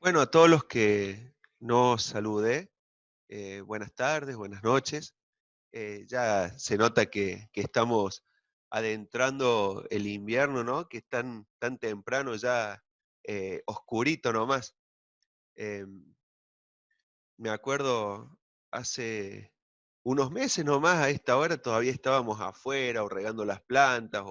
Bueno, a todos los que no saludé, buenas tardes, buenas noches. Ya se nota que estamos adentrando el invierno, ¿no? Que es tan temprano ya, oscurito nomás. Em, Me acuerdo hace unos meses nomás, a esta hora todavía estábamos afuera o regando las plantas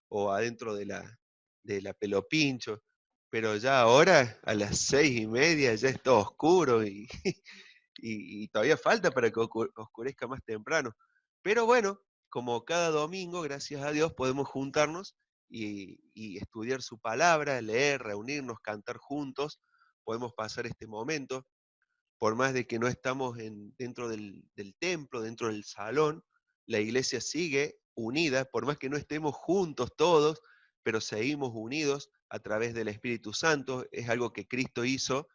o adentro de la pelopincho, pero ya ahora a las 6:30 ya está oscuro y todavía falta para que oscurezca más temprano. Pero bueno, como cada domingo, gracias a Dios, podemos juntarnos y estudiar su palabra, leer, reunirnos, cantar juntos, podemos pasar este momento por más de que no estamos dentro del templo, dentro del salón, la iglesia sigue unida, por más que no estemos juntos todos, pero seguimos unidos a través del Espíritu Santo. Es algo que Cristo hizo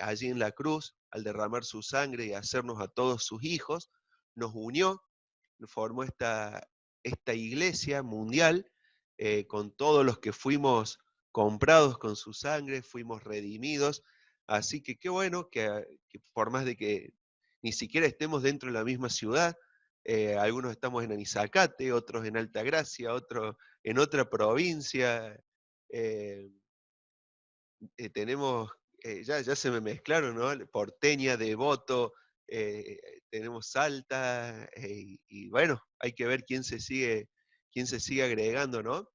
allí en la cruz, al derramar su sangre y hacernos a todos sus hijos, nos unió, formó esta iglesia mundial con todos los que fuimos comprados con su sangre, fuimos redimidos. Así que qué bueno que por más de que ni siquiera estemos dentro de la misma ciudad, algunos estamos en Anizacate, otros en Altagracia, otros en otra provincia, eh, tenemos, ya se me mezclaron, ¿no? Porteña, Devoto, tenemos Salta, y bueno, hay que ver quién se sigue agregando, ¿no?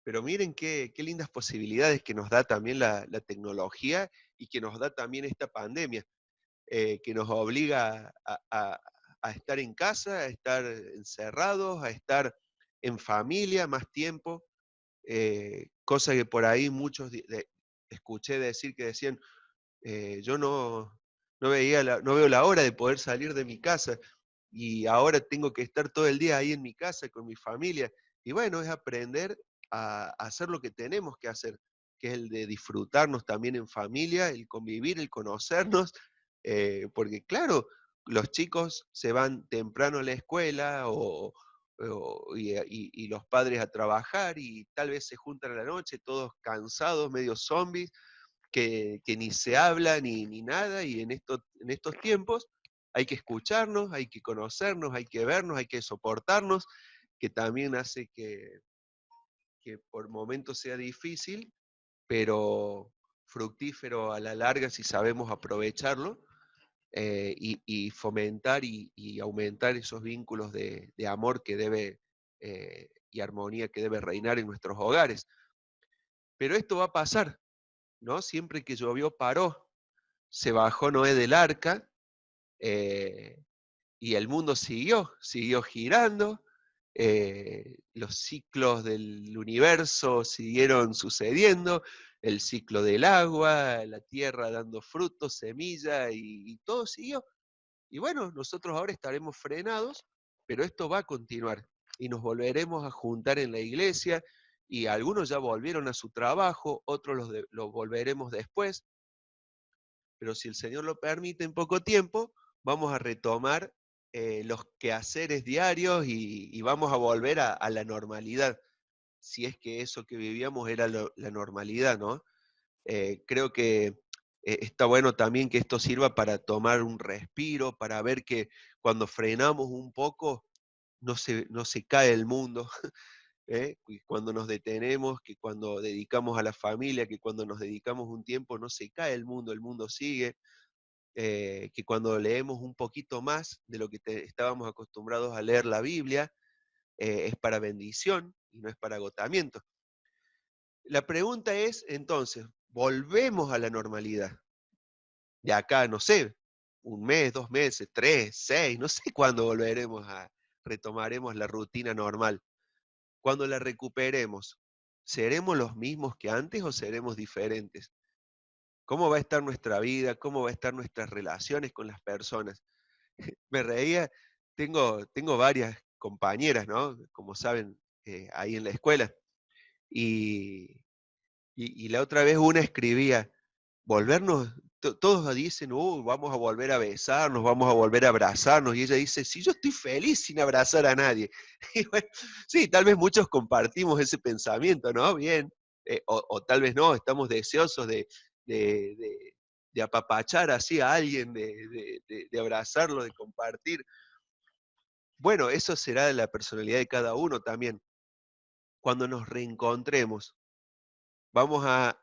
Pero miren qué lindas posibilidades que nos da también la tecnología y que nos da también esta pandemia, que nos obliga a estar en casa, a estar encerrados, a estar en familia más tiempo, cosa que por ahí muchos escuché decir que decían, yo no veo la hora de poder salir de mi casa y ahora tengo que estar todo el día ahí en mi casa con mi familia. Y bueno, es aprender a hacer lo que tenemos que hacer, que es el de disfrutarnos también en familia, el convivir, el conocernos, porque claro, los chicos se van temprano a la escuela y los padres a trabajar y tal vez se juntan a la noche todos cansados, medio zombies, que ni se habla ni nada, y en estos tiempos hay que escucharnos, hay que conocernos, hay que vernos, hay que soportarnos, que también hace que por momentos sea difícil, pero fructífero a la larga si sabemos aprovecharlo, y fomentar y aumentar esos vínculos de amor y armonía que debe reinar en nuestros hogares. Pero esto va a pasar, ¿no? Siempre que llovió paró, se bajó Noé del arca, eh, y el mundo siguió girando, los ciclos del universo siguieron sucediendo, el ciclo del agua, la tierra dando frutos, semilla, y todo siguió. Y bueno, nosotros ahora estaremos frenados, pero esto va a continuar y nos volveremos a juntar en la iglesia, y algunos ya volvieron a su trabajo, otros los volveremos después, pero si el Señor lo permite en poco tiempo, vamos a retomar los quehaceres diarios y vamos a volver a la normalidad, si es que eso que vivíamos era la normalidad, ¿no? Creo que está bueno también que esto sirva para tomar un respiro, para ver que cuando frenamos un poco, no se cae el mundo, y cuando nos detenemos, que cuando dedicamos a la familia, que cuando nos dedicamos un tiempo, no se cae el mundo sigue, que cuando leemos un poquito más de lo que estábamos acostumbrados a leer la Biblia, es para bendición y no es para agotamiento. La pregunta es, entonces, ¿volvemos a la normalidad? De acá, no sé, un mes, 2 meses, tres, seis, no sé cuándo retomaremos la rutina normal. Cuando la recuperemos, ¿seremos los mismos que antes o seremos diferentes? ¿Cómo va a estar nuestra vida? ¿Cómo va a estar nuestras relaciones con las personas? Me reía, tengo varias compañeras, ¿no? Como saben, ahí en la escuela. Y, y la otra vez una escribía, volvernos, todos dicen, vamos a volver a besarnos, vamos a volver a abrazarnos. Y ella dice, si yo estoy feliz sin abrazar a nadie. Y bueno, sí, tal vez muchos compartimos ese pensamiento, ¿no? Bien, o tal vez no, estamos deseosos de apapachar así a alguien, de abrazarlo, de compartir. Bueno, eso será la personalidad de cada uno también. Cuando nos reencontremos, vamos a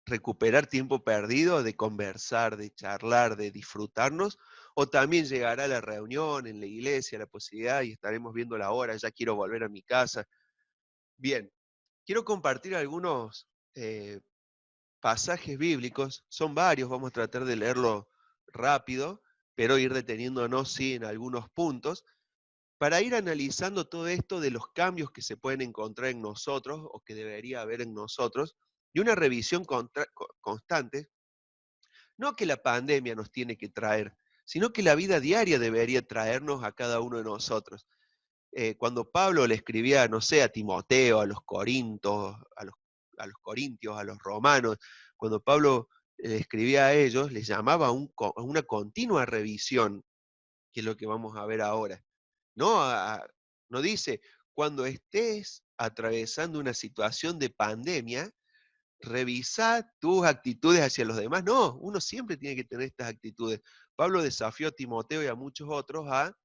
recuperar tiempo perdido de conversar, de charlar, de disfrutarnos, o también llegará la reunión en la iglesia, la posibilidad, y estaremos viendo la hora, ya quiero volver a mi casa. Bien, quiero compartir algunos pasajes bíblicos, son varios, vamos a tratar de leerlo rápido, pero ir deteniéndonos, sí, en algunos puntos, para ir analizando todo esto de los cambios que se pueden encontrar en nosotros, o que debería haber en nosotros, y una revisión constante. No que la pandemia nos tiene que traer, sino que la vida diaria debería traernos a cada uno de nosotros. Cuando Pablo le escribía, no sé, a Timoteo, a los Corintios, a los corintios, a los romanos, cuando Pablo le escribía a ellos, les llamaba a una continua revisión, que es lo que vamos a ver ahora. No, no dice, cuando estés atravesando una situación de pandemia, revisar tus actitudes hacia los demás. No, uno siempre tiene que tener estas actitudes. Pablo desafió a Timoteo y a muchos otros a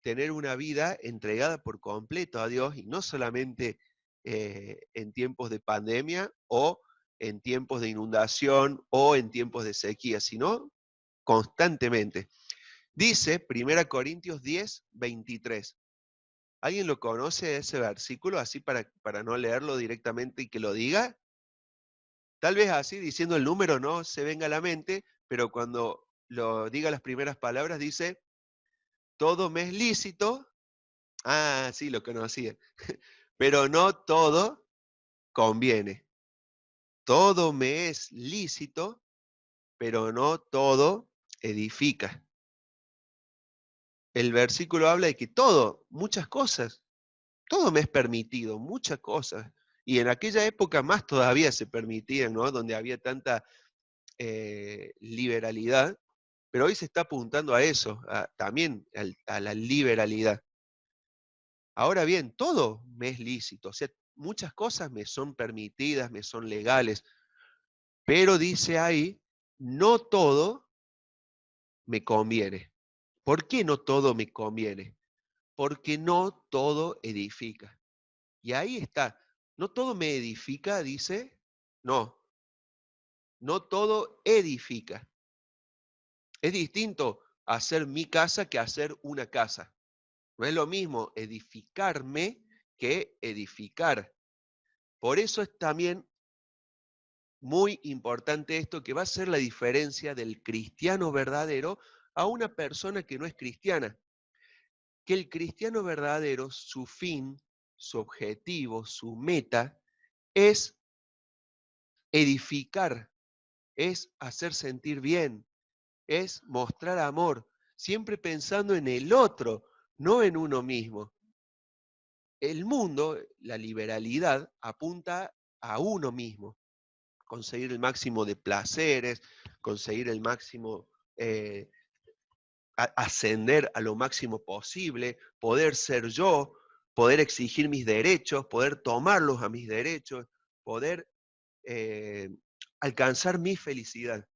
tener una vida entregada por completo a Dios, y no solamente en tiempos de pandemia o en tiempos de inundación o en tiempos de sequía, sino constantemente. Dice 1 Corintios 10, 23. ¿Alguien lo conoce ese versículo así para no leerlo directamente y que lo diga? Tal vez así, diciendo el número, no se venga a la mente, pero cuando lo diga las primeras palabras, dice, todo me es lícito. Ah, sí, lo conocía. Pero no todo conviene. Todo me es lícito, pero no todo edifica. El versículo habla de que todo, muchas cosas, todo me es permitido, muchas cosas. Y en aquella época más todavía se permitían, ¿no? Donde había tanta liberalidad, pero hoy se está apuntando a eso, también a la liberalidad. Ahora bien, todo me es lícito, o sea, muchas cosas me son permitidas, me son legales, pero dice ahí, no todo me conviene. ¿Por qué no todo me conviene? Porque no todo edifica. Y ahí está, no todo me edifica, dice, no, no todo edifica. Es distinto hacer mi casa que hacer una casa. No es lo mismo edificarme que edificar. Por eso es también muy importante esto, que va a ser la diferencia del cristiano verdadero a una persona que no es cristiana. Que el cristiano verdadero, su fin, su objetivo, su meta, es edificar, es hacer sentir bien, es mostrar amor, siempre pensando en el otro, no en uno mismo. El mundo, la liberalidad, apunta a uno mismo, conseguir el máximo de placeres, conseguir el máximo, ascender a lo máximo posible, poder ser yo, poder exigir mis derechos, poder tomarlos a mis derechos, poder eh, alcanzar mi felicidad.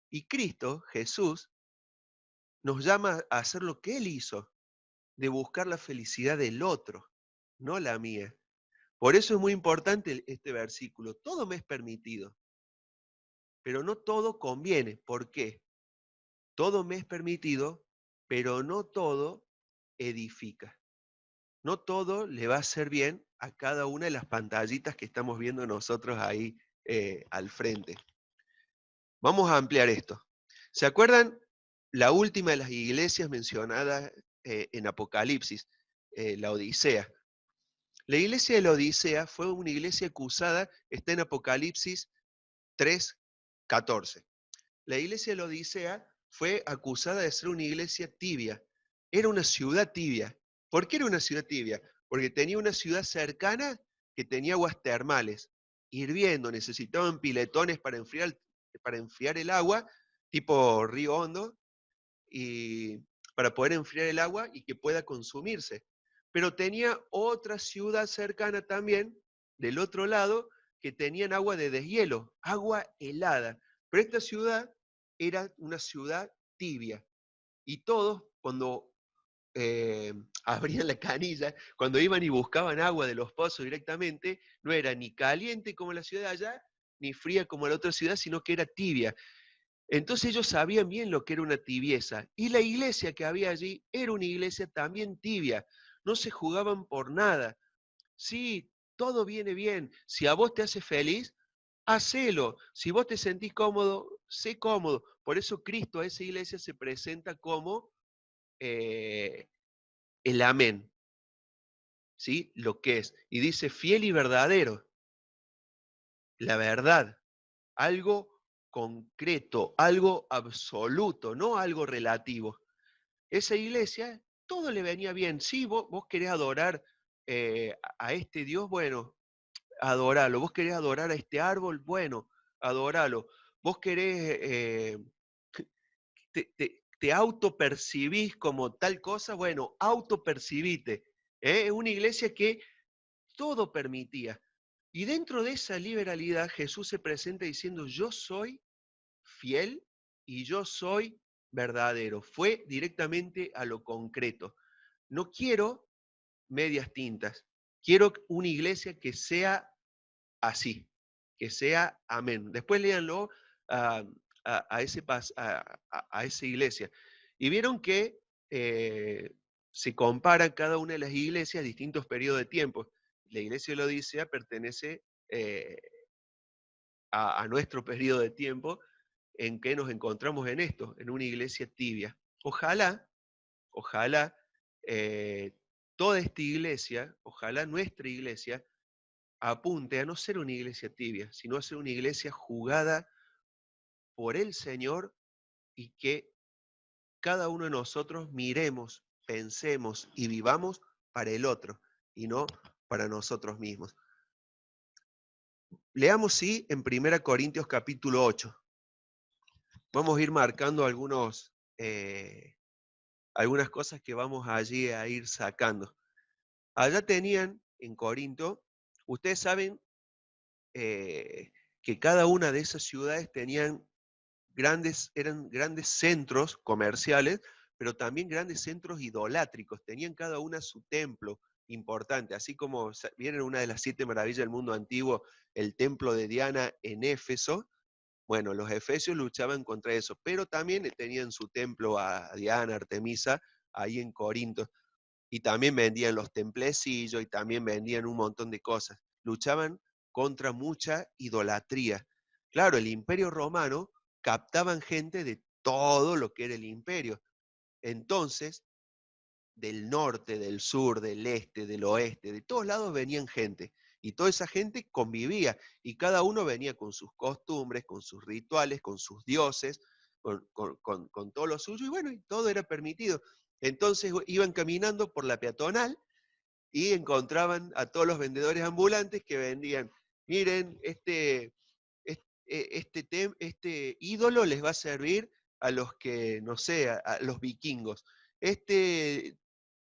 Y Cristo, Jesús, nos llama a hacer lo que Él hizo, de buscar la felicidad del otro, no la mía. Por eso es muy importante este versículo. Todo me es permitido, pero no todo conviene. ¿Por qué? Todo me es permitido, pero no todo edifica. No todo le va a hacer bien a cada una de las pantallitas que estamos viendo nosotros ahí al frente. Vamos a ampliar esto. ¿Se acuerdan la última de las iglesias mencionadas en Apocalipsis, la Odisea? La iglesia de la Odisea fue una iglesia acusada, está en Apocalipsis 3:14. La iglesia de la Odisea fue acusada de ser una iglesia tibia. Era una ciudad tibia. ¿Por qué era una ciudad tibia? Porque tenía una ciudad cercana que tenía aguas termales, hirviendo, necesitaban piletones para enfriar el agua, tipo Río Hondo, y para poder enfriar el agua y que pueda consumirse. Pero tenía otra ciudad cercana también, del otro lado, que tenían agua de deshielo, agua helada. Pero esta ciudad era una ciudad tibia. Y todos, cuando abrían la canilla, cuando iban y buscaban agua de los pozos directamente, no era ni caliente como la ciudad de allá, ni fría como la otra ciudad, sino que era tibia. Entonces ellos sabían bien lo que era una tibieza. Y la iglesia que había allí era una iglesia también tibia. No se jugaban por nada. Sí, todo viene bien. Si a vos te hace feliz, hacelo. Si vos te sentís cómodo, sé cómodo. Por eso Cristo a esa iglesia se presenta como eh, el amén, ¿sí? Lo que es. Y dice fiel y verdadero, la verdad, algo concreto, algo absoluto, no algo relativo. Esa iglesia, todo le venía bien. Sí, vos querés adorar a este Dios, bueno, adoralo. Vos querés adorar a este árbol, bueno, adoralo. Vos querés, te autopercibís como tal cosa, bueno, autopercibite. Es una iglesia que todo permitía. Y dentro de esa liberalidad Jesús se presenta diciendo, yo soy fiel y yo soy verdadero. Fue directamente a lo concreto. No quiero medias tintas. Quiero una iglesia que sea así, que sea amén. Después léanlo a, a esa iglesia. Y vieron que se comparan cada una de las iglesias a distintos periodos de tiempo. La iglesia de la Odisea pertenece eh, a nuestro periodo de tiempo en que nos encontramos en esto, en una iglesia tibia. Ojalá, ojalá toda esta iglesia, ojalá nuestra iglesia apunte a no ser una iglesia tibia, sino a ser una iglesia jugada por el Señor y que cada uno de nosotros miremos, pensemos y vivamos para el otro y no para nosotros mismos. Leamos, sí, en 1 Corintios capítulo 8. Vamos a ir marcando algunas cosas que vamos allí a ir sacando. Allá tenían en Corinto, ustedes saben que cada una de esas ciudades eran grandes centros comerciales, pero también grandes centros idolátricos. Tenían cada una su templo importante, así como viene una de las 7 maravillas del mundo antiguo, el templo de Diana en Éfeso. Bueno, los efesios luchaban contra eso, pero también tenían su templo a Diana, Artemisa, ahí en Corinto. Y también vendían los templecillos y también vendían un montón de cosas. Luchaban contra mucha idolatría. Claro, el imperio romano captaban gente de todo lo que era el imperio. Entonces, del norte, del sur, del este, del oeste, de todos lados venían gente. Y toda esa gente convivía y cada uno venía con sus costumbres, con sus rituales, con sus dioses, con todo lo suyo. Y bueno, y todo era permitido. Entonces iban caminando por la peatonal y encontraban a todos los vendedores ambulantes que vendían, miren, este ídolo les va a servir a los que, no sé, a los vikingos. Este,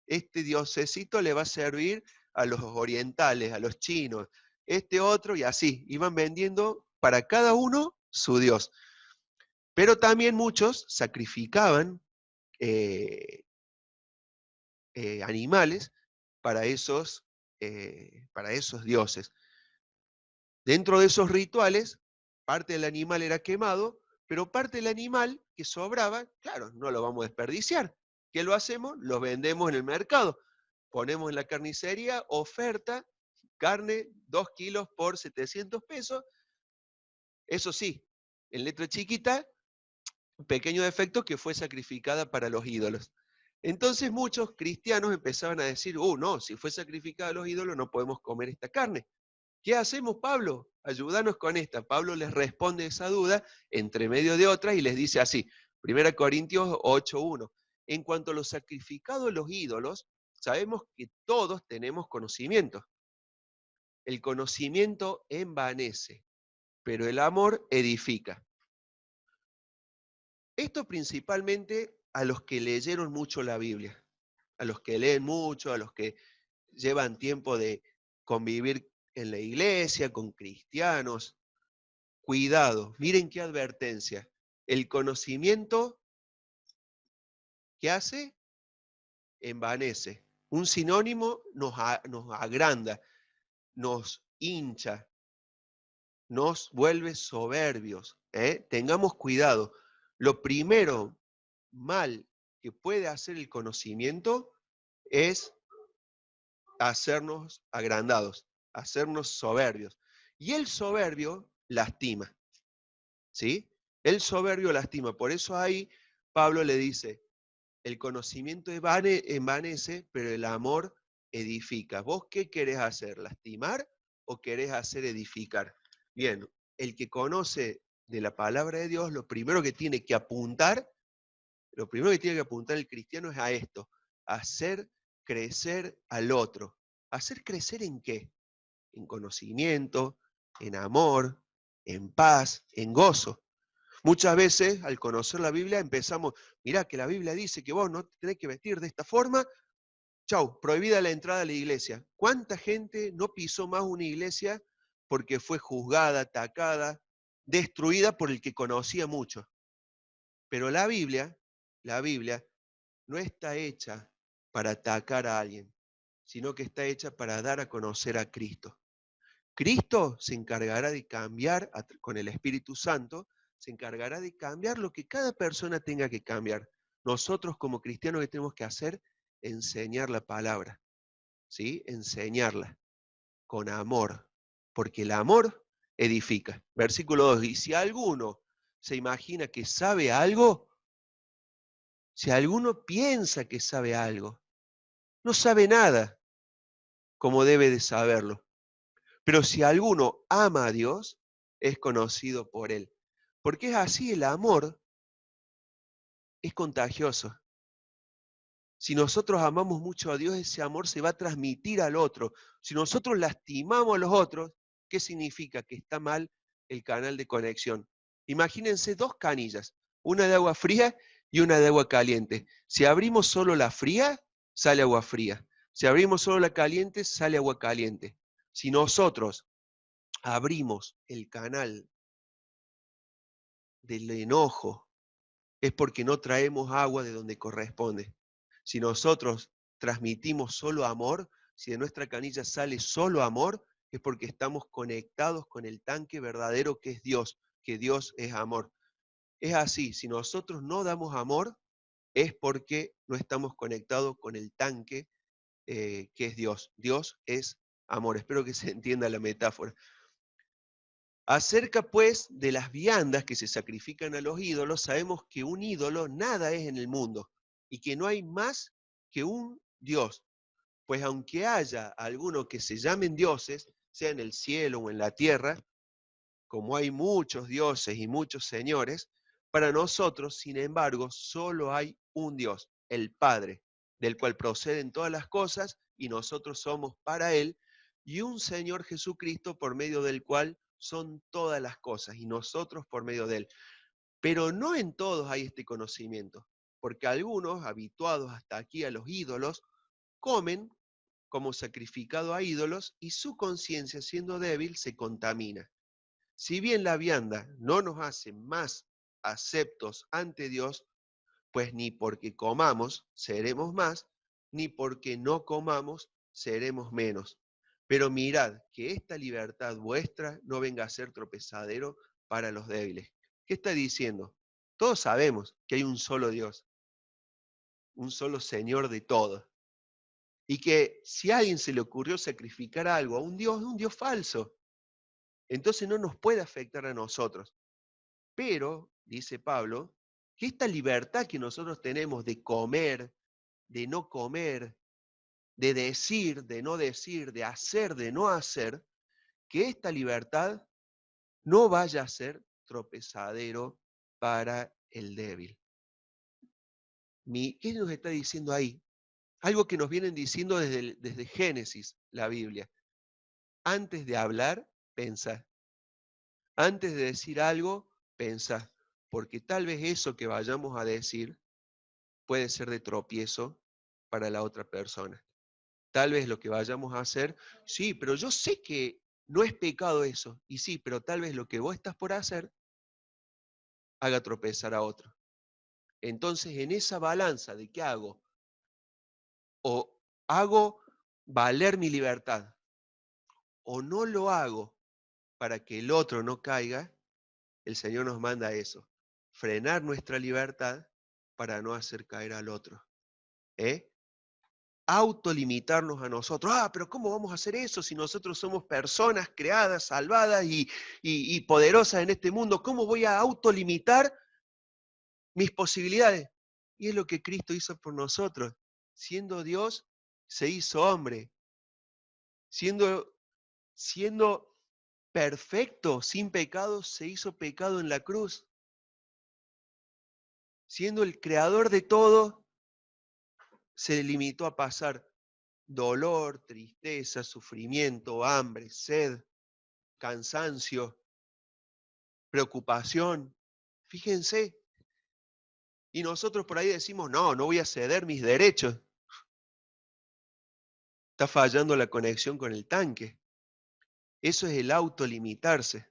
este diosecito le va a servir a los orientales, a los chinos. Este otro, y así, iban vendiendo para cada uno su dios. Pero también muchos sacrificaban eh, animales para esos dioses. Dentro de esos rituales, parte del animal era quemado, pero parte del animal que sobraba, claro, no lo vamos a desperdiciar. ¿Qué lo hacemos? Lo vendemos en el mercado. Ponemos en la carnicería, oferta, carne, 2 kilos por 700 pesos. Eso sí, en letra chiquita, un pequeño defecto que fue sacrificada para los ídolos. Entonces muchos cristianos empezaban a decir, no, si fue sacrificada a los ídolos no podemos comer esta carne. ¿Qué hacemos, Pablo? Ayúdanos con esta. Pablo les responde esa duda entre medio de otras y les dice así, 1 Corintios 8:1. En cuanto a los sacrificados a los ídolos, sabemos que todos tenemos conocimiento. El conocimiento envanece, pero el amor edifica. Esto principalmente a los que leyeron mucho la Biblia, a los que leen mucho, a los que llevan tiempo de convivir en la iglesia, con cristianos. Cuidado, miren qué advertencia. El conocimiento, ¿qué hace? Envanece. Un sinónimo nos agranda, nos hincha, nos vuelve soberbios. Tengamos cuidado. Lo primero mal que puede hacer el conocimiento es hacernos agrandados, hacernos soberbios. Y el soberbio lastima, ¿sí? El soberbio lastima. Por eso ahí Pablo le dice, el conocimiento envanece, pero el amor edifica. ¿Vos qué querés hacer? ¿Lastimar o querés hacer edificar? Bien, el que conoce de la palabra de Dios, lo primero que tiene que apuntar el cristiano es a esto, a hacer crecer al otro. ¿Hacer crecer en qué? En conocimiento, en amor, en paz, en gozo. Muchas veces al conocer la Biblia empezamos, mirá que la Biblia dice que vos no te tenés que vestir de esta forma, chau, prohibida la entrada a la iglesia. ¿Cuánta gente no pisó más una iglesia porque fue juzgada, atacada, destruida por el que conocía mucho? Pero la Biblia no está hecha para atacar a alguien, sino que está hecha para dar a conocer a Cristo. Cristo se encargará de cambiar, con el Espíritu Santo, se encargará de cambiar lo que cada persona tenga que cambiar. Nosotros como cristianos, ¿qué tenemos que hacer? Enseñar la palabra, ¿sí? Enseñarla con amor, porque el amor edifica. Versículo 2, y si alguno se imagina que sabe algo, si alguno piensa que sabe algo, no sabe nada como debe de saberlo. Pero si alguno ama a Dios, es conocido por Él. Porque es así, el amor es contagioso. Si nosotros amamos mucho a Dios, ese amor se va a transmitir al otro. Si nosotros lastimamos a los otros, ¿qué significa? Que está mal el canal de conexión. Imagínense dos canillas, una de agua fría y una de agua caliente. Si abrimos solo la fría, sale agua fría. Si abrimos solo la caliente, sale agua caliente. Si nosotros abrimos el canal del enojo, es porque no traemos agua de donde corresponde. Si nosotros transmitimos solo amor, si de nuestra canilla sale solo amor, es porque estamos conectados con el tanque verdadero que Dios es amor. Es así, si nosotros no damos amor, es porque no estamos conectados con el tanque que es Dios. Dios es amor. Espero que se entienda la metáfora. Acerca pues de las viandas que se sacrifican a los ídolos, sabemos que un ídolo nada es en el mundo y que no hay más que un Dios. Pues aunque haya algunos que se llamen dioses, sea en el cielo o en la tierra, como hay muchos dioses y muchos señores, para nosotros, sin embargo, solo hay un Dios, el Padre, del cual proceden todas las cosas y nosotros somos para Él, y un Señor Jesucristo por medio del cual son todas las cosas y nosotros por medio de Él. Pero no en todos hay este conocimiento, porque algunos, habituados hasta aquí a los ídolos, comen como sacrificado a ídolos y su conciencia, siendo débil, se contamina. Si bien la vianda no nos hace más aceptos ante Dios, pues ni porque comamos seremos más, ni porque no comamos seremos menos. Pero mirad que esta libertad vuestra no venga a ser tropezadero para los débiles. ¿Qué está diciendo? Todos sabemos que hay un solo Dios, un solo Señor de todo. Y que si a alguien se le ocurrió sacrificar algo a un Dios falso, entonces no nos puede afectar a nosotros. Pero, dice Pablo, que esta libertad que nosotros tenemos de comer, de no comer, de decir, de no decir, de hacer, de no hacer, que esta libertad no vaya a ser tropezadero para el débil. ¿Qué nos está diciendo ahí? Algo que nos vienen diciendo desde Génesis, la Biblia. Antes de hablar, pensá. Antes de decir algo, pensá. Porque tal vez eso que vayamos a decir puede ser de tropiezo para la otra persona. Tal vez lo que vayamos a hacer, sí, pero yo sé que No es pecado eso. Y sí, pero tal vez lo que vos estás por hacer haga tropezar a otro. Entonces, en esa balanza de qué hago, o hago valer mi libertad, o no lo hago para que el otro no caiga, el Señor nos manda eso, frenar nuestra libertad para no hacer caer al otro. ¿Eh? Autolimitarnos a nosotros. Ah, pero ¿cómo vamos a hacer eso si nosotros somos personas creadas, salvadas y poderosas en este mundo? ¿Cómo voy a autolimitar mis posibilidades? Y es lo que Cristo hizo por nosotros. Siendo Dios, se hizo hombre. Siendo perfecto, sin pecado, se hizo pecado en la cruz. Siendo el creador de todo, se limitó a pasar dolor, tristeza, sufrimiento, hambre, sed, cansancio, preocupación. Fíjense. Y nosotros por ahí decimos, no, no voy a ceder mis derechos. Está fallando la conexión con el tanque. Eso es el autolimitarse.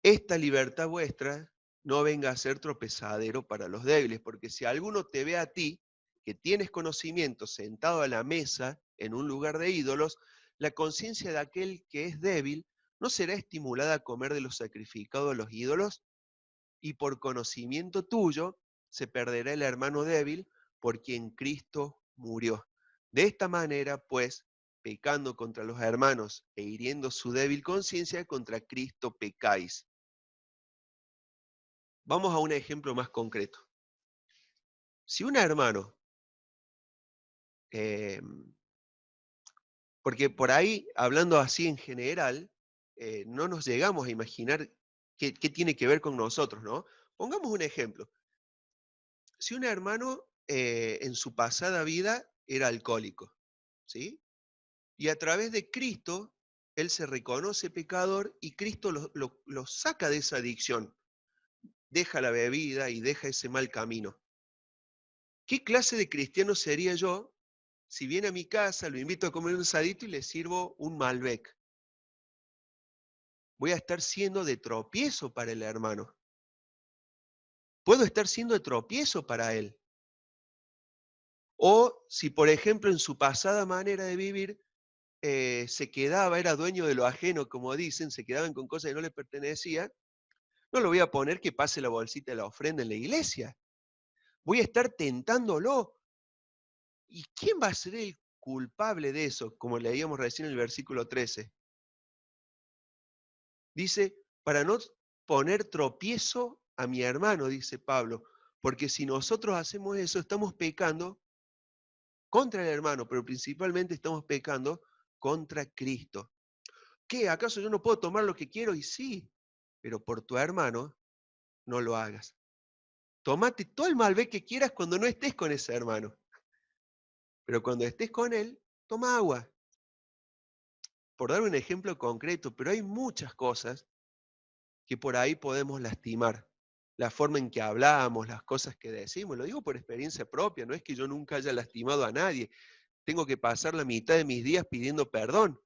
Esta libertad vuestra no venga a ser tropezadero para los débiles, porque si alguno te ve a ti, que tienes conocimiento sentado a la mesa en un lugar de ídolos, la conciencia de aquel que es débil no será estimulada a comer de lo sacrificado a los ídolos, y por conocimiento tuyo se perderá el hermano débil por quien Cristo murió. De esta manera, pues, pecando contra los hermanos e hiriendo su débil conciencia, contra Cristo pecáis. Vamos a un ejemplo más concreto. Si un hermano, eh, porque por ahí, hablando así en general, no nos llegamos a imaginar qué tiene que ver con nosotros, ¿no? Pongamos un ejemplo. Si un hermano en su pasada vida era alcohólico, ¿sí? Y a través de Cristo, él se reconoce pecador y Cristo lo saca de esa adicción, deja la bebida y deja ese mal camino. ¿Qué clase de cristiano sería yo si viene a mi casa, lo invito a comer un asadito y le sirvo un Malbec? Voy a estar siendo de tropiezo para el hermano. Puedo estar siendo de tropiezo para él. O si, por ejemplo, en su pasada manera de vivir, se quedaba, era dueño de lo ajeno, como dicen, se quedaban con cosas que no le pertenecían, no lo voy a poner que pase la bolsita de la ofrenda en la iglesia. Voy a estar tentándolo. ¿Y quién va a ser el culpable de eso? Como leíamos recién en el versículo 13. Dice, para no poner tropiezo a mi hermano, dice Pablo, porque si nosotros hacemos eso, estamos pecando contra el hermano, pero principalmente estamos pecando contra Cristo. ¿Qué? ¿Acaso yo no puedo tomar lo que quiero? Y sí, pero por tu hermano no lo hagas. Tomate todo el Malbec que quieras cuando no estés con ese hermano, pero cuando estés con él, toma agua. Por dar un ejemplo concreto, pero hay muchas cosas que por ahí podemos lastimar. La forma en que hablamos, las cosas que decimos, lo digo por experiencia propia, no es que yo nunca haya lastimado a nadie. Tengo que pasar la mitad de mis días pidiendo perdón.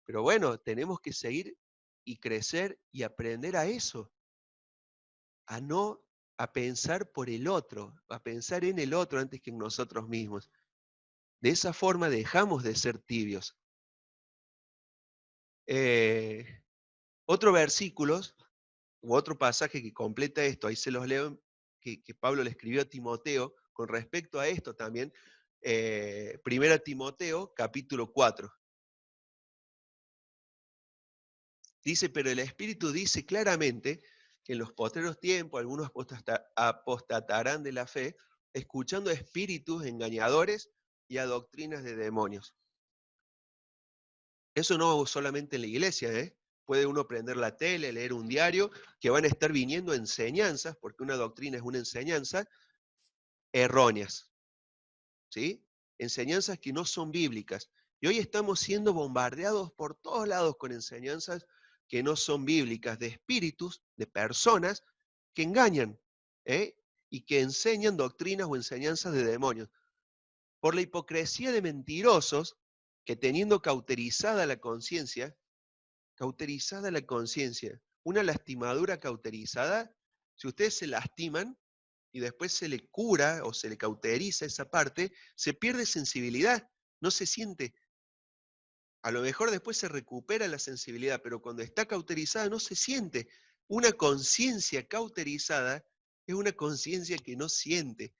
Pero bueno, tenemos que seguir y crecer y aprender a eso, a no, a pensar por el otro, a pensar en el otro antes que en nosotros mismos. De esa forma dejamos de ser tibios. Eh, Otro versículo u otro pasaje que completa esto, ahí se los leo, que Pablo le escribió a Timoteo con respecto a esto también, 1 Timoteo capítulo 4. Dice, pero el Espíritu dice claramente que en los postreros tiempos algunos apostatarán de la fe, escuchando a espíritus engañadores y a doctrinas de demonios. Eso no solamente en la iglesia, ¿eh? Puede uno prender la tele, leer un diario, que van a estar viniendo enseñanzas, porque una doctrina es una enseñanza, erróneas, ¿sí? Enseñanzas que no son bíblicas. Y hoy estamos siendo bombardeados por todos lados con enseñanzas que no son bíblicas, de espíritus, de personas que engañan, ¿eh? Y que enseñan doctrinas o enseñanzas de demonios. Por la hipocresía de mentirosos que teniendo cauterizada la conciencia, una lastimadura cauterizada, si ustedes se lastiman y después se le cura o se le cauteriza esa parte, se pierde sensibilidad, no se siente. A lo mejor después se recupera la sensibilidad, pero cuando está cauterizada no se siente. Una conciencia cauterizada es una conciencia que no siente.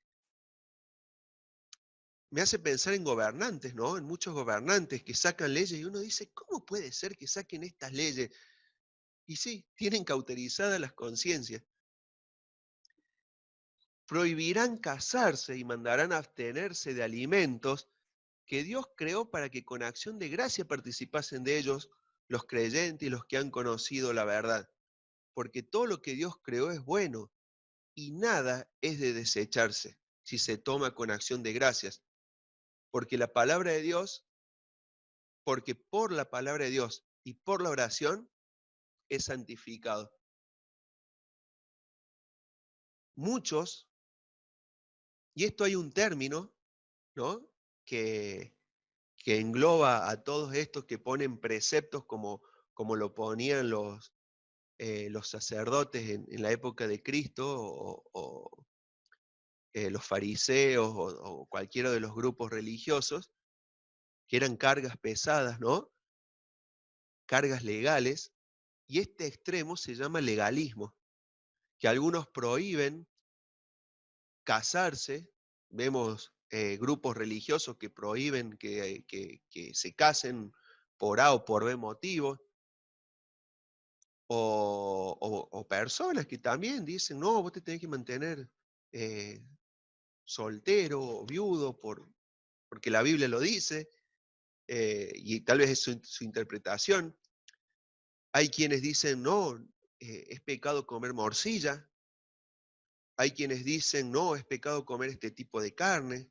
Me hace pensar en gobernantes, ¿no? En muchos gobernantes que sacan leyes y uno dice, ¿cómo puede ser que saquen estas leyes? Y sí, tienen cauterizadas las conciencias. Prohibirán casarse y mandarán abstenerse de alimentos que Dios creó para que con acción de gracia participasen de ellos los creyentes y los que han conocido la verdad. Porque todo lo que Dios creó es bueno y nada es de desecharse si se toma con acción de gracias. Porque la palabra de Dios, porque por la palabra de Dios y por la oración es santificado. Muchos, y esto hay un término, ¿no? Que, que engloba a todos estos que ponen preceptos como lo ponían los sacerdotes en la época de Cristo o los fariseos o cualquiera de los grupos religiosos, que eran cargas pesadas, ¿no? Cargas legales, y este extremo se llama legalismo, que algunos prohíben casarse, vemos grupos religiosos que prohíben que se casen por A o por B motivos, o personas que también dicen, no, vos te tenés que mantener eh, soltero o viudo porque la Biblia lo dice, y tal vez es su interpretación. Hay quienes dicen, no, es pecado comer morcilla. Hay quienes dicen, no, es pecado comer este tipo de carne.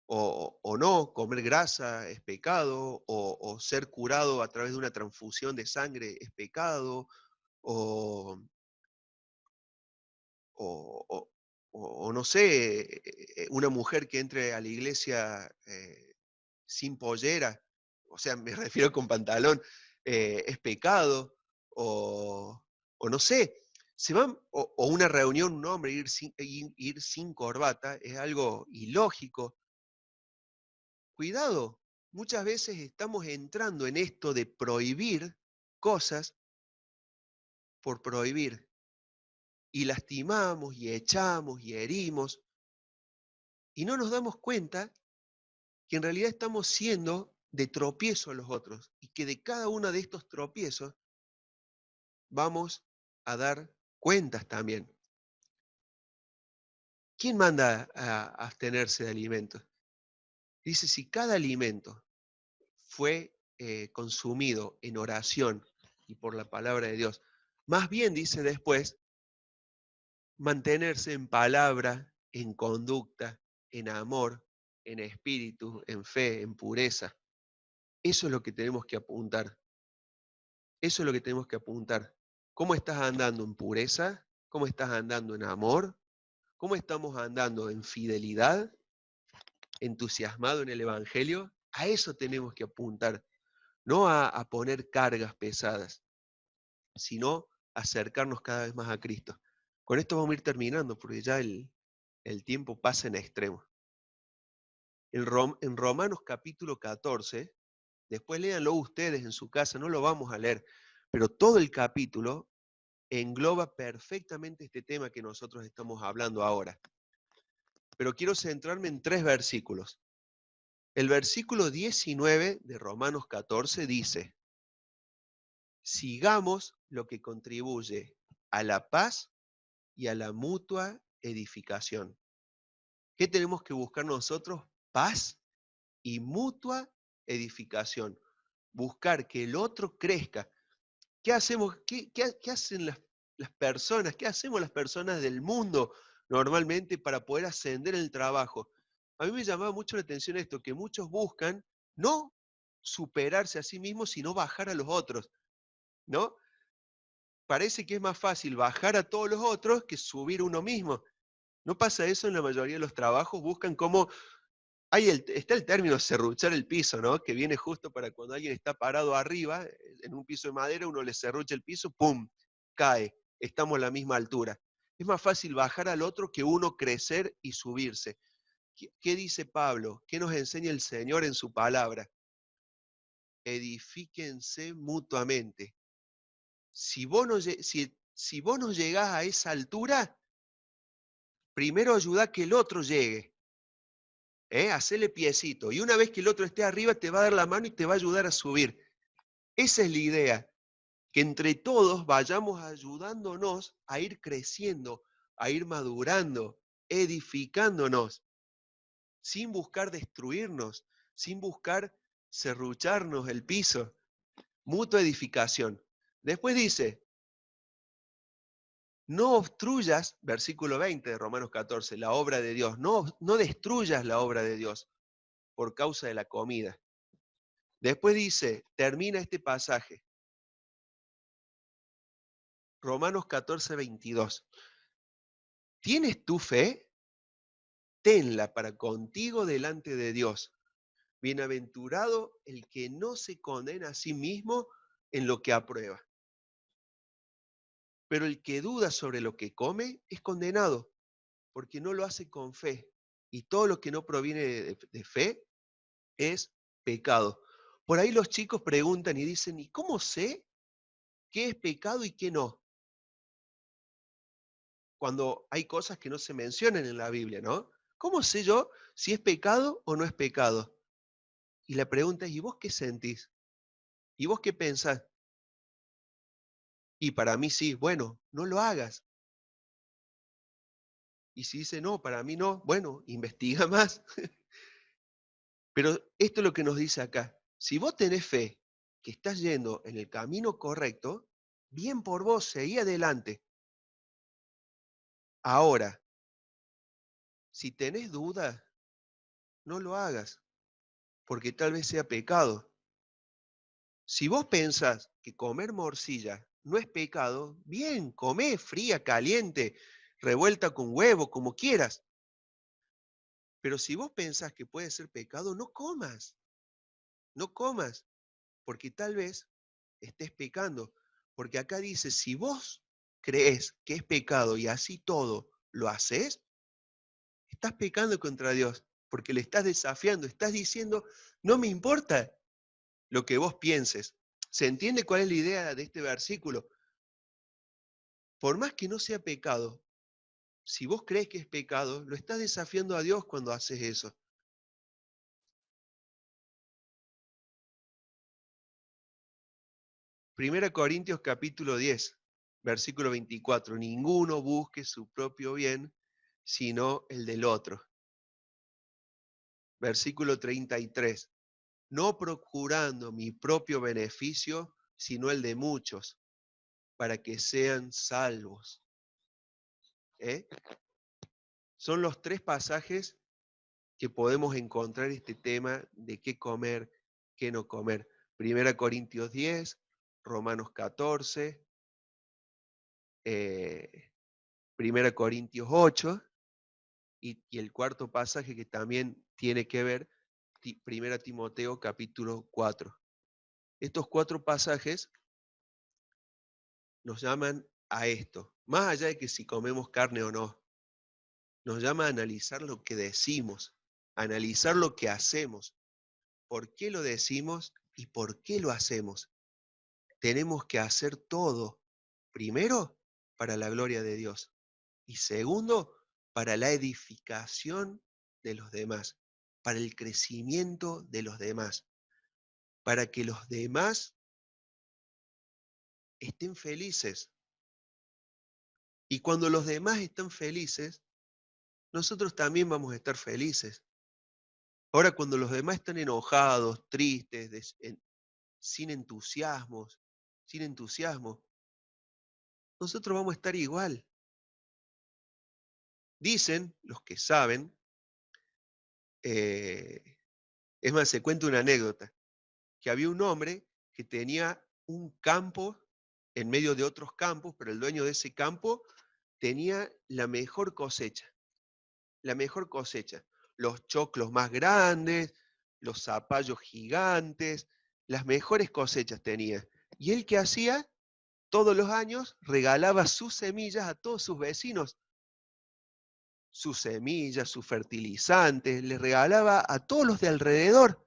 O no, comer grasa es pecado, o ser curado a través de una transfusión de sangre es pecado, o, o, o- o no sé, una mujer que entre a la iglesia sin pollera, o sea, me refiero con pantalón, es pecado, o, o no sé, se van, o una reunión, un hombre ir sin corbata es algo ilógico. Cuidado, muchas veces estamos entrando en esto de prohibir cosas por prohibir y lastimamos y echamos y herimos y no nos damos cuenta que en realidad estamos siendo de tropiezo a los otros y que de cada uno de estos tropiezos vamos a dar cuentas también. ¿Quién manda a abstenerse de alimentos? Dice, si cada alimento fue consumido en oración y por la palabra de Dios, más bien dice después, mantenerse en palabra, en conducta, en amor, en espíritu, en fe, en pureza. Eso es lo que tenemos que apuntar. Eso es lo que tenemos que apuntar. ¿Cómo estás andando en pureza? ¿Cómo estás andando en amor? ¿Cómo estamos andando en fidelidad? ¿Entusiasmado en el Evangelio? A eso tenemos que apuntar, no a poner cargas pesadas, sino acercarnos cada vez más a Cristo. Con esto vamos a ir terminando, porque ya el tiempo pasa en extremo. En Romanos capítulo 14, después léanlo ustedes en su casa, no lo vamos a leer, pero todo el capítulo engloba perfectamente este tema que nosotros estamos hablando ahora. Pero quiero centrarme en 3 versículos. El versículo 19 de Romanos 14 dice, sigamos lo que contribuye a la paz y a la mutua edificación. ¿Qué tenemos que buscar nosotros? Paz y mutua edificación. Buscar que el otro crezca. ¿Qué hacemos? ¿Qué hacen las personas? ¿Qué hacemos las personas del mundo normalmente para poder ascender en el trabajo? A mí me llamaba mucho la atención esto, que muchos buscan no superarse a sí mismos, sino bajar a los otros, ¿no? Parece que es más fácil bajar a todos los otros que subir uno mismo. ¿No pasa eso en la mayoría de los trabajos? Buscan cómo Está el término serruchar el piso, ¿no? Que viene justo para cuando alguien está parado arriba, en un piso de madera, uno le serrucha el piso, ¡pum! Cae. Estamos a la misma altura. Es más fácil bajar al otro que uno crecer y subirse. ¿Qué dice Pablo? ¿Qué nos enseña el Señor en su palabra? Edifíquense mutuamente. Si vos no llegás a esa altura, primero ayudá a que el otro llegue. Hacele piecito. Y una vez que el otro esté arriba, te va a dar la mano y te va a ayudar a subir. Esa es la idea, que entre todos vayamos ayudándonos a ir creciendo, a ir madurando, edificándonos, sin buscar destruirnos, sin buscar serrucharnos el piso. Mutua edificación. Después dice, no obstruyas, versículo 20 de Romanos 14, la obra de Dios. No destruyas la obra de Dios por causa de la comida. Después dice, termina este pasaje, Romanos 14, 22. ¿Tienes tu fe? Tenla para contigo delante de Dios. Bienaventurado el que no se condena a sí mismo en lo que aprueba. Pero el que duda sobre lo que come es condenado, porque no lo hace con fe. Y todo lo que no proviene de fe es pecado. Por ahí los chicos preguntan y dicen, ¿y cómo sé qué es pecado y qué no? Cuando hay cosas que no se mencionan en la Biblia, ¿no? ¿Cómo sé yo si es pecado o no es pecado? Y la pregunta es, ¿y vos qué sentís? ¿Y vos qué pensás? Y para mí sí, bueno, no lo hagas. Y si dice, no, para mí no, bueno, investiga más. Pero esto es lo que nos dice acá. Si vos tenés fe que estás yendo en el camino correcto, bien por vos, seguí adelante. Ahora, si tenés dudas, no lo hagas, porque tal vez sea pecado. Si vos pensás que comer morcilla no es pecado, bien, comé fría, caliente, revuelta con huevo, como quieras. Pero si vos pensás que puede ser pecado, no comas, no comas, porque tal vez estés pecando. Porque acá dice, si vos crees que es pecado y así todo lo haces, estás pecando contra Dios, porque le estás desafiando, estás diciendo, no me importa lo que vos pienses. ¿Se entiende cuál es la idea de este versículo? Por más que no sea pecado, si vos crees que es pecado, lo estás desafiando a Dios cuando haces eso. Primera Corintios capítulo 10, versículo 24. Ninguno busque su propio bien, sino el del otro. Versículo 33. No procurando mi propio beneficio, sino el de muchos, para que sean salvos. ¿Eh? Son los tres pasajes que podemos encontrar este tema de qué comer, qué no comer. Primera Corintios 10, Romanos 14, Primera Corintios 8 y el cuarto pasaje que también tiene que ver, Primera Timoteo capítulo 4. Estos cuatro pasajes nos llaman a esto, más allá de que si comemos carne o no, nos llama a analizar lo que decimos, a analizar lo que hacemos, por qué lo decimos y por qué lo hacemos. Tenemos que hacer todo, primero, para la gloria de Dios y segundo, para la edificación de los demás, para el crecimiento de los demás, para que los demás estén felices. Y cuando los demás están felices, nosotros también vamos a estar felices. Ahora, cuando los demás están enojados, tristes, sin entusiasmo, nosotros vamos a estar igual. Dicen los que saben, es más, se cuenta una anécdota, que había un hombre que tenía un campo en medio de otros campos, pero el dueño de ese campo tenía la mejor cosecha, la mejor cosecha. los choclos más grandes, los zapallos gigantes, las mejores cosechas tenía. ¿Y él qué hacía? Todos los años regalaba sus semillas a todos sus vecinos, sus semillas, sus fertilizantes, les regalaba a todos los de alrededor.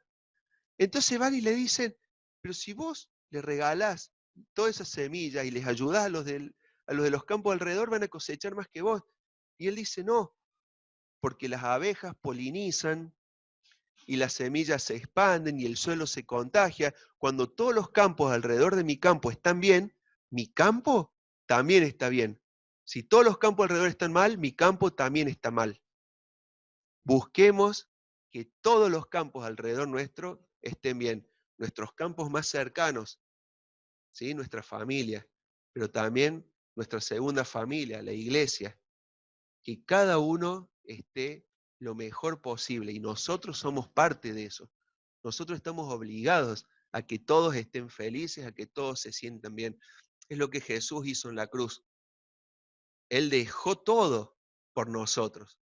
Entonces van y le dicen, pero si vos le regalás todas esas semillas y les ayudás a los de los campos alrededor, van a cosechar más que vos. Y él dice, no, porque las abejas polinizan y las semillas se expanden y el suelo se contagia. Cuando todos los campos alrededor de mi campo están bien, mi campo también está bien. Si todos los campos alrededor están mal, mi campo también está mal. Busquemos que todos los campos alrededor nuestro estén bien. Nuestros campos más cercanos, ¿sí? Nuestra familia, pero también nuestra segunda familia, la iglesia. Que cada uno esté lo mejor posible y nosotros somos parte de eso. Nosotros estamos obligados a que todos estén felices, a que todos se sientan bien. Es lo que Jesús hizo en la cruz. Él dejó todo por nosotros.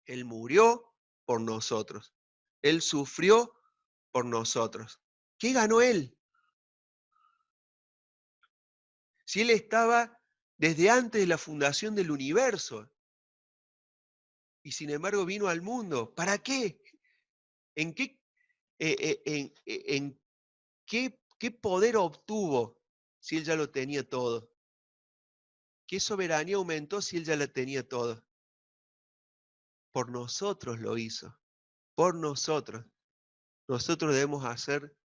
Él murió por nosotros. Él sufrió por nosotros. ¿Qué ganó él? Si él estaba desde antes de la fundación del universo y sin embargo vino al mundo. ¿Para qué? ¿En qué, en qué poder obtuvo si él ya lo tenía todo? ¿Qué soberanía aumentó si él ya la tenía todo? Por nosotros lo hizo, por nosotros. Nosotros debemos hacer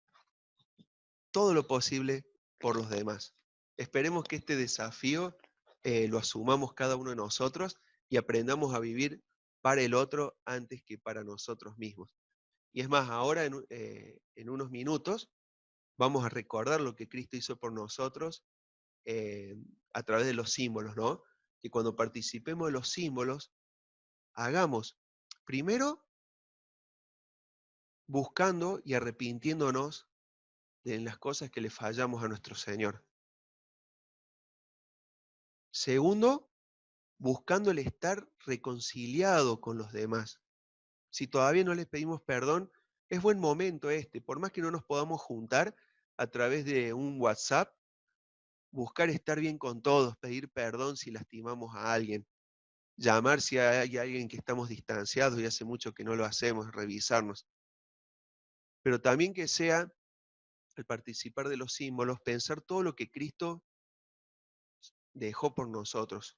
todo lo posible por los demás. Esperemos que este desafío lo asumamos cada uno de nosotros y aprendamos a vivir para el otro antes que para nosotros mismos. Y es más, ahora en unos minutos vamos a recordar lo que Cristo hizo por nosotros eh, a través de los símbolos, ¿no? Que cuando participemos de los símbolos, hagamos primero buscando y arrepintiéndonos de las cosas que le fallamos a nuestro Señor. Segundo, buscando el estar reconciliado con los demás. Si todavía no les pedimos perdón, es buen momento este, por más que no nos podamos juntar a través de un WhatsApp, buscar estar bien con todos, pedir perdón si lastimamos a alguien, llamar si hay alguien que estamos distanciados y hace mucho que no lo hacemos, revisarnos. Pero también que sea, al participar de los símbolos, pensar todo lo que Cristo dejó por nosotros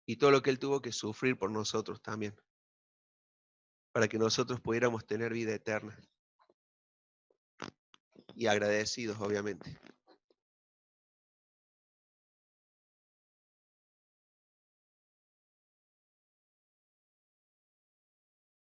y todo lo que Él tuvo que sufrir por nosotros también, para que nosotros pudiéramos tener vida eterna y agradecidos, obviamente.